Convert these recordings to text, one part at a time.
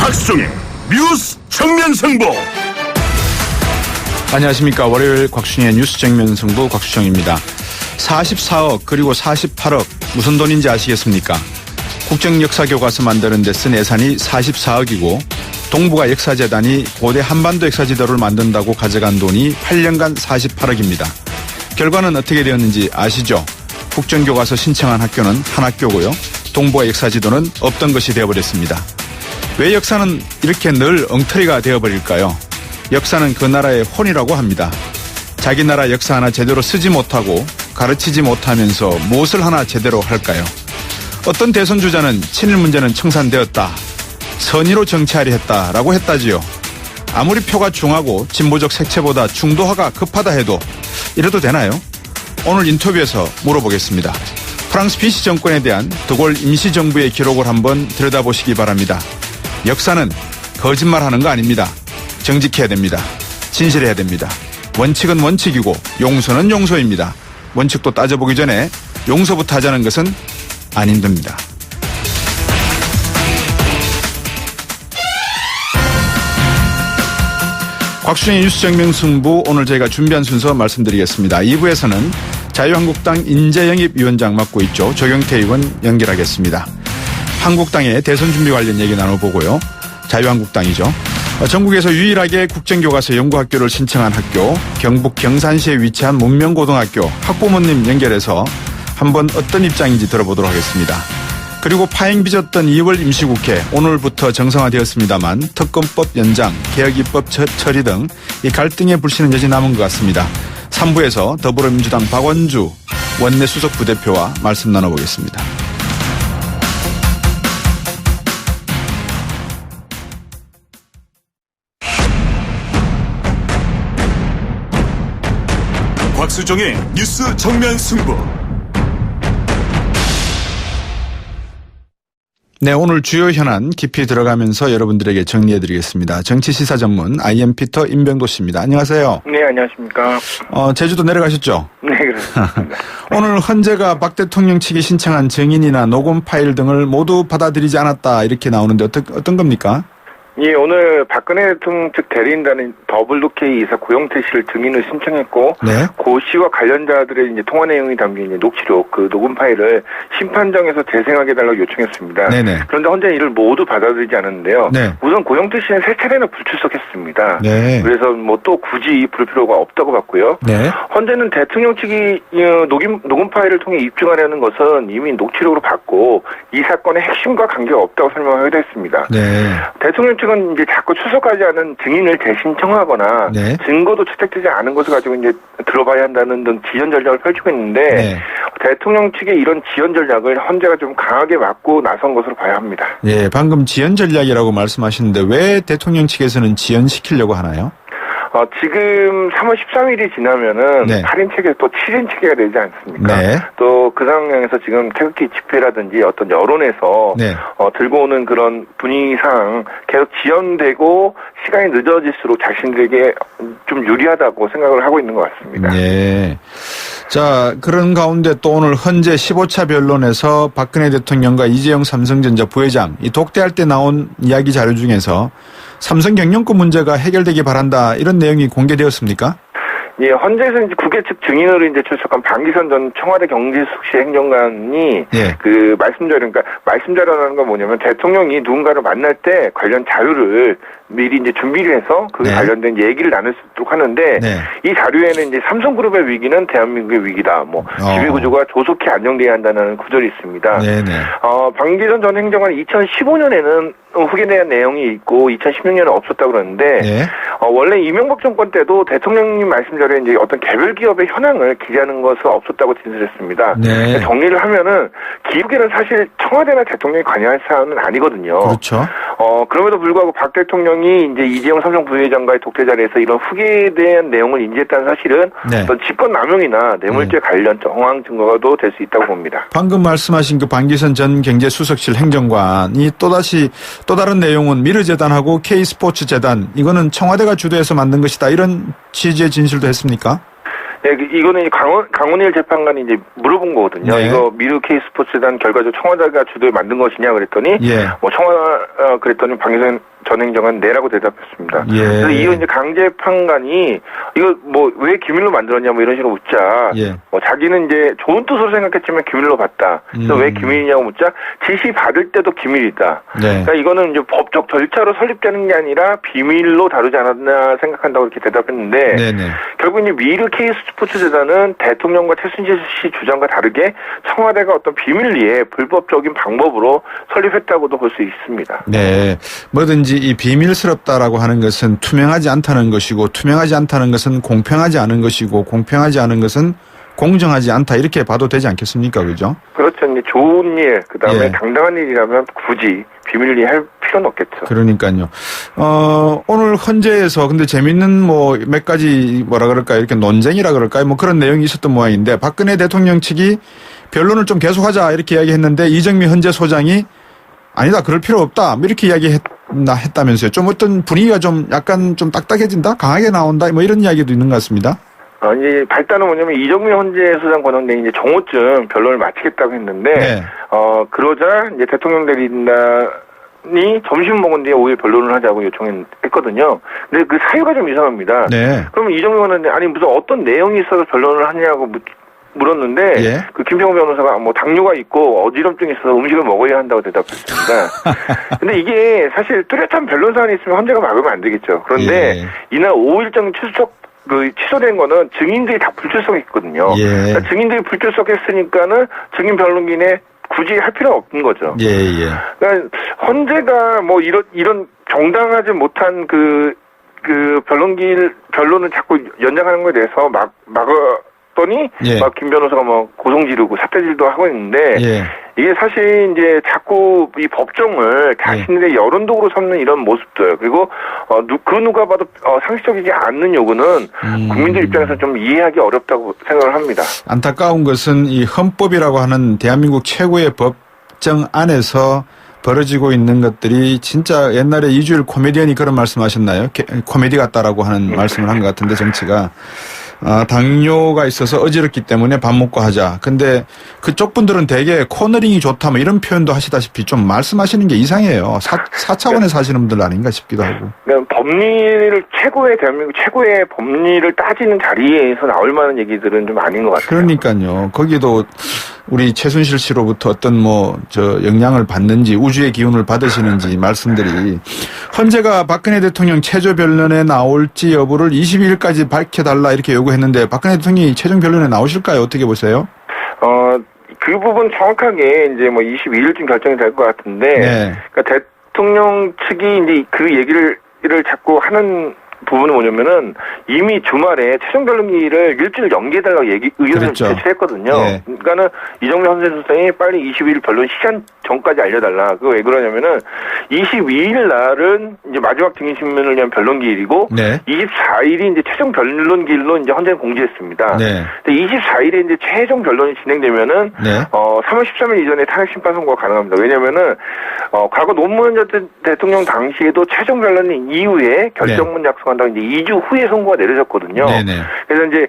곽수종의 뉴스 정면 승부. 안녕하십니까. 월요일 곽수종의 뉴스 정면 승부 곽수종입니다. 44억 그리고 48억 무슨 돈인지 아시겠습니까? 국정역사교과서 만드는 데 쓴 예산이 44억이고 동북아 역사재단이 고대 한반도 역사지도를 만든다고 가져간 돈이 8년간 48억입니다. 결과는 어떻게 되었는지 아시죠? 국정교과서 신청한 학교는 한 학교고요. 동북아 역사지도는 없던 것이 되어버렸습니다. 왜 역사는 이렇게 늘 엉터리가 되어버릴까요? 역사는 그 나라의 혼이라고 합니다. 자기 나라 역사 하나 제대로 쓰지 못하고 가르치지 못하면서 무엇을 하나 제대로 할까요? 어떤 대선 주자는 친일 문제는 청산되었다. 선의로 정치하려 했다라고 했다지요. 아무리 표가 중하고 진보적 색채보다 중도화가 급하다 해도 이래도 되나요? 오늘 인터뷰에서 물어보겠습니다. 프랑스 비시 정권에 대한 드골 임시정부의 기록을 한번 들여다보시기 바랍니다. 역사는 거짓말하는 거 아닙니다. 정직해야 됩니다. 진실해야 됩니다. 원칙은 원칙이고 용서는 용서입니다. 원칙도 따져보기 전에 용서부터 하자는 것은 안 힘듭니다. 곽수종의 뉴스 정면 승부, 오늘 저희가 준비한 순서 말씀드리겠습니다. 2부에서는 자유한국당 인재영입위원장 맡고 있죠. 조경태 의원 연결하겠습니다. 한국당의 대선 준비 관련 얘기 나눠보고요. 자유한국당이죠. 전국에서 유일하게 국정교과서 연구학교를 신청한 학교, 경북 경산시에 위치한 문명고등학교 학부모님 연결해서 한번 어떤 입장인지 들어보도록 하겠습니다. 그리고 파행 빚었던 2월 임시국회, 오늘부터 정상화되었습니다만 특검법 연장, 개혁입법 처리 등 이 갈등의 불씨는 여전히 남은 것 같습니다. 3부에서 더불어민주당 박원주 원내수석 부대표와 말씀 나눠보겠습니다. 곽수종의 뉴스 정면 승부. 네, 오늘 주요 현안 깊이 들어가면서 여러분들에게 정리해드리겠습니다. 정치시사 전문 IM피터 임병도 씨입니다. 안녕하세요. 네, 안녕하십니까. 제주도 내려가셨죠? 네, 그렇습니다. 오늘 헌재가 박 대통령 측이 신청한 증인이나 녹음 파일 등을 모두 받아들이지 않았다 이렇게 나오는데 어떤 겁니까? 예, 오늘 박근혜 대통령 측 대리인단은 더블루K 이사 고영태 씨를 증인을 신청했고, 네. 고 씨와 관련자들의 이제 통화 내용이 담긴 이제 녹취록, 그 녹음 파일을 심판정에서 재생하게 달라고 요청했습니다. 네네. 그런데 헌재는 이를 모두 받아들이지 않았는데요. 네. 우선 고영태 씨는 3차례나 불출석했습니다. 네. 그래서 뭐 또 굳이 부를 필요가 없다고 봤고요. 네. 헌재는 대통령 측이 녹음 파일을 통해 입증하려는 것은 이미 녹취록으로 봤고 이 사건의 핵심과 관계가 없다고 설명하기도 했습니다. 네. 대통령 측은 이제 자꾸 출석하지 않은 증인을 재신청하거나 네. 증거도 채택되지 않은 것을 가지고 이제 들어봐야 한다는 등 지연 전략을 펼치고 있는데 네. 대통령 측의 이런 지연 전략을 헌재가 좀 강하게 막고 나선 것으로 봐야 합니다. 예, 방금 지연 전략이라고 말씀하시는데 왜 대통령 측에서는 지연시키려고 하나요? 지금 3월 13일이 지나면은 네. 8인 체계 또 7인 체계가 되지 않습니까? 네. 또 그 상황에서 지금 태극기 집회라든지 어떤 여론에서 네. 들고 오는 그런 분위기상 계속 지연되고 시간이 늦어질수록 자신들에게 좀 유리하다고 생각을 하고 있는 것 같습니다. 네. 자, 그런 가운데 또 오늘 헌재 15차 변론에서 박근혜 대통령과 이재용 삼성전자 부회장 이 독대할 때 나온 이야기 자료 중에서 삼성 경영권 문제가 해결되기 바란다 이런 내용이 공개되었습니까? 예, 헌재에서 이제 국회 측 증인으로 이제 출석한 방기선 전 청와대 경제수석실 행정관이 예. 그 그러니까 말씀 자료라는 건 뭐냐면 대통령이 누군가를 만날 때 관련 자료를 미리 이제 준비를 해서 그에 네. 관련된 얘기를 나눌 수 있도록 하는데 네. 이 자료에는 이제 삼성그룹의 위기는 대한민국의 위기다. 뭐 지배구조가 조속히 안정돼야 한다는 구절이 있습니다. 네네. 방기선 전 행정관이 2015년에는 후기에 대한 내용이 있고 2016년에 없었다고 그러는데 네. 원래 이명박 정권 때도 대통령님 말씀 자료에 이제 어떤 개별 기업의 현황을 기재하는 것은 없었다고 진술했습니다. 네. 정리를 하면은 기업계는 사실 청와대나 대통령이 관여할 사안은 아니거든요. 그렇죠. 그럼에도 불구하고 박 대통령이 이제 이재용 삼성 부회장과의 독대 자리에서 이런 후기에 대한 내용을 인지했다는 사실은 네. 어떤 직권 남용이나 뇌물죄 관련 정황 증거도 될 수 있다고 봅니다. 방금 말씀하신 그 방기선 전 경제수석실 행정관이 또 다른 내용은 미르재단하고 K스포츠재단 이거는 청와대가 주도해서 만든 것이다 이런 취지의 진술도 했습니까? 네, 이거는 강원일 재판관이 이제 물어본 거거든요. 네. 이거 미르 K스포츠단 결과적으로 청와대가 주도해 만든 것이냐 그랬더니, 예. 그랬더니 방기선 전 행정관 네라고 대답했습니다. 예. 그래서 이후 이제 강제판관이 이거 뭐 왜 기밀로 만들었냐 뭐 이런 식으로 묻자 예. 자기는 이제 좋은 뜻으로 생각했지만 기밀로 봤다. 그래서 왜 기밀이냐고 묻자 지시 받을 때도 기밀이다. 네. 그러니까 이거는 이제 법적 절차로 설립되는 게 아니라 비밀로 다루지 않았나 생각한다고 이렇게 대답했는데 네네. 결국 이제 미르 K스포츠재단은 대통령과 최순실 씨 주장과 다르게 청와대가 어떤 비밀리에 불법적인 방법으로 설립했다고도 볼 수 있습니다. 네. 뭐든지 이 비밀스럽다라고 하는 것은 투명하지 않다는 것이고 투명하지 않다는 것은 공평하지 않은 것이고 공평하지 않은 것은 공정하지 않다 이렇게 봐도 되지 않겠습니까? 그죠? 그렇죠. 이제 좋은 일, 그다음에 예. 당당한 일이라면 굳이 비밀리 할 필요는 없겠죠. 그러니까요. 오늘 헌재에서 근데 재밌는 뭐 몇 가지 뭐라 그럴까요? 이렇게 논쟁이라 그럴까요? 뭐 그런 내용이 있었던 모양인데 박근혜 대통령 측이 변론을 좀 계속하자 이렇게 이야기했는데 이정미 헌재 소장이 아니다 그럴 필요 없다 이렇게 이야기했다면서요. 좀 어떤 분위기가 좀 약간 좀 딱딱해진다, 강하게 나온다 뭐 이런 이야기도 있는 것 같습니다. 이제 발단은 뭐냐면 이정미 헌재 소장 권한대행이 이제 정오쯤 변론을 마치겠다고 했는데 네. 그러자 이제 대통령 대리인단이 점심 먹은 뒤에 5일 변론을 하자고 요청했거든요. 근데 그 사유가 좀 이상합니다. 네. 그러면 이정미 권한대행 아니 무슨 어떤 내용이 있어서 변론을 하냐고 물었는데 예. 그 김평우 변호사가 뭐 당뇨가 있고 어지럼증이 있어서 음식을 먹어야 한다고 대답했습니다. 근데 이게 사실 뚜렷한 변론 사안이 있으면 헌재가 막으면 안 되겠죠. 그런데 예. 이날 5일장 취소된 거는 증인들이 다 불출석했거든요. 예. 그러니까 증인들이 불출석했으니까는 증인 변론인에 굳이 할 필요는 없는 거죠. 예, 예. 그러니까 헌재가 뭐 이런 정당하지 못한 그 변론을 자꾸 연장하는 거에 대해서 막았더니 예. 막 김 변호사가 뭐 고성 지르고 사퇴질도 하고 있는데 예. 이게 사실 이제 자꾸 이 법정을 자신들의 여론독으로 삼는 이런 모습들 그리고 그 누가 봐도 상식적이지 않는 요구는 국민들 입장에서 좀 이해하기 어렵다고 생각을 합니다. 안타까운 것은 이 헌법이라고 하는 대한민국 최고의 법정 안에서 벌어지고 있는 것들이 진짜 옛날에 이주일 코미디언이 그런 말씀하셨나요? 코미디 같다라고 하는 말씀을 한 것 같은데 정치가. 당뇨가 있어서 어지럽기 때문에 밥 먹고 하자. 근데 그쪽 분들은 되게 코너링이 좋다 뭐 이런 표현도 하시다시피 좀 말씀하시는 게 이상해요. 4차원에 사시는 분들 아닌가 싶기도 하고. 그러니까 대한민국 최고의 법리를 따지는 자리에서 나올 만한 얘기들은 좀 아닌 것 같아요. 그러니까요. 거기도 우리 최순실 씨로부터 어떤 영향을 받는지 우주의 기운을 받으시는지 말씀들이 헌재가 박근혜 대통령 최저 변론에 나올지 여부를 22일까지 밝혀달라 이렇게 요구했는데 박근혜 대통령이 최종 변론에 나오실까요? 어떻게 보세요? 그 부분 정확하게 이제 뭐 22일쯤 결정이 될 것 같은데, 네. 그러니까 대통령 측이 이제 그 얘기를 자꾸 하는 부분은 뭐냐면은 이미 주말에 최종 변론기를 일주일 연기해달라고 의견을 그랬죠. 제출했거든요. 네. 그러니까는 이정미 헌재 소장이 빨리 22일 변론 시간 전까지 알려달라. 그거 왜 그러냐면은 22일 날은 이제 마지막 증인 신문을 위한 변론기일이고, 네. 24일이 이제 최종 변론기일로 이제 헌재는 공지했습니다. 네. 근데 24일에 이제 최종 변론이 진행되면은 네. 3월 13일 이전에 탄핵 심판 선고가 가능합니다. 왜냐면은 과거 노무현 전 대통령 당시에도 최종 변론 이후에 결정문 약속한다고 이제 2주 후에 선고가 내려졌거든요. 네네. 그래서 이제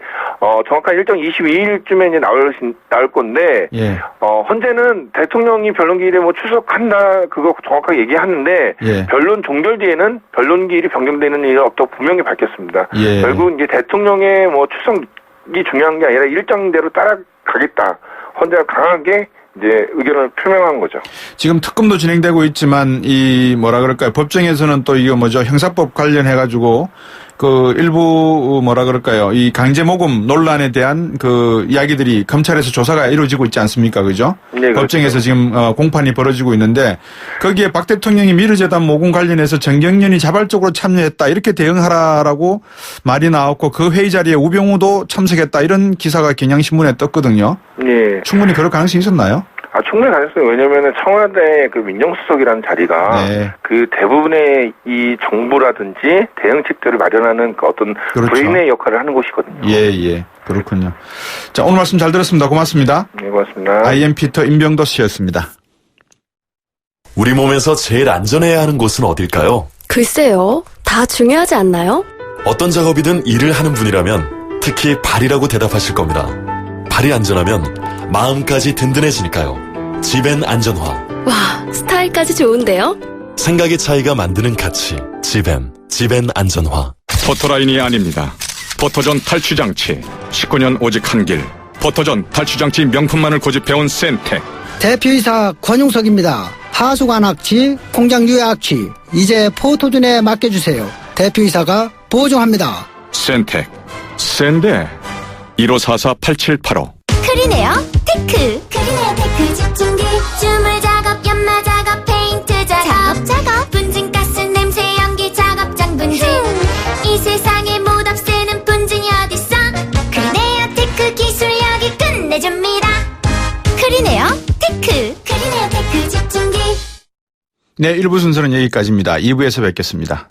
정확한 일정 22일쯤에 이제 나올 건데 예. 헌재는 대통령이 변론기일에 뭐 출석한다 그거 정확하게 얘기하는데 예. 변론 종결 뒤에는 변론기일이 변경되는 일은 없다고 분명히 밝혔습니다. 예. 결국 이제 대통령의 뭐 출석이 중요한 게 아니라 일정대로 따라가겠다. 헌재가 강하게 이제 의견을 표명한 거죠. 지금 특검도 진행되고 있지만 법정에서는 또 이거 형사법 관련해가지고 그 일부 이 강제모금 논란에 대한 그 이야기들이 검찰에서 조사가 이루어지고 있지 않습니까? 그죠? 네, 그렇죠. 법정에서 지금 공판이 벌어지고 있는데 거기에 박 대통령이 미르재단 모금 관련해서 정경련이 자발적으로 참여했다 이렇게 대응하라라고 말이 나왔고 그 회의 자리에 우병우도 참석했다 이런 기사가 경향신문에 떴거든요. 네. 충분히 그럴 가능성이 있었나요? 충분히 가능성이 왜냐면은 청와대 그 민정수석이라는 자리가 네. 그 대부분의 이 정보라든지 대응책들을 마련하는 그 어떤 그렇죠. 브레인의 역할을 하는 곳이거든요. 예. 그렇군요. 자, 오늘 말씀 잘 들었습니다. 고맙습니다. 네, 고맙습니다. IM 피터 임병도 씨였습니다. 우리 몸에서 제일 안전해야 하는 곳은 어딜까요? 글쎄요. 다 중요하지 않나요? 어떤 작업이든 일을 하는 분이라면 특히 발이라고 대답하실 겁니다. 발이 안전하면 마음까지 든든해지니까요. 지벤 안전화. 와, 스타일까지 좋은데요? 생각의 차이가 만드는 가치. 지벤 안전화. 포토라인이 아닙니다. 포토존 탈취장치 19년 오직 한 길. 포토존 탈취장치 명품만을 고집해온 센텍. 대표이사 권용석입니다. 하수관 악취, 공장 유해 악취, 이제 포토존에 맡겨주세요. 대표이사가 보증합니다. 센텍 센데 1544-8785. 크리네어 테크. 크리네어 테크 집중기. 주물 작업, 연마 작업, 페인트 작업. 분진가스, 냄새, 연기 작업장 분진. 이 세상에 못 없애는 분진이 어딨어. 크리네어 테크 기술력이 끝내줍니다. 크리네어 테크. 크리네어 테크 집중기. 네, 1부 순서는 여기까지입니다. 2부에서 뵙겠습니다.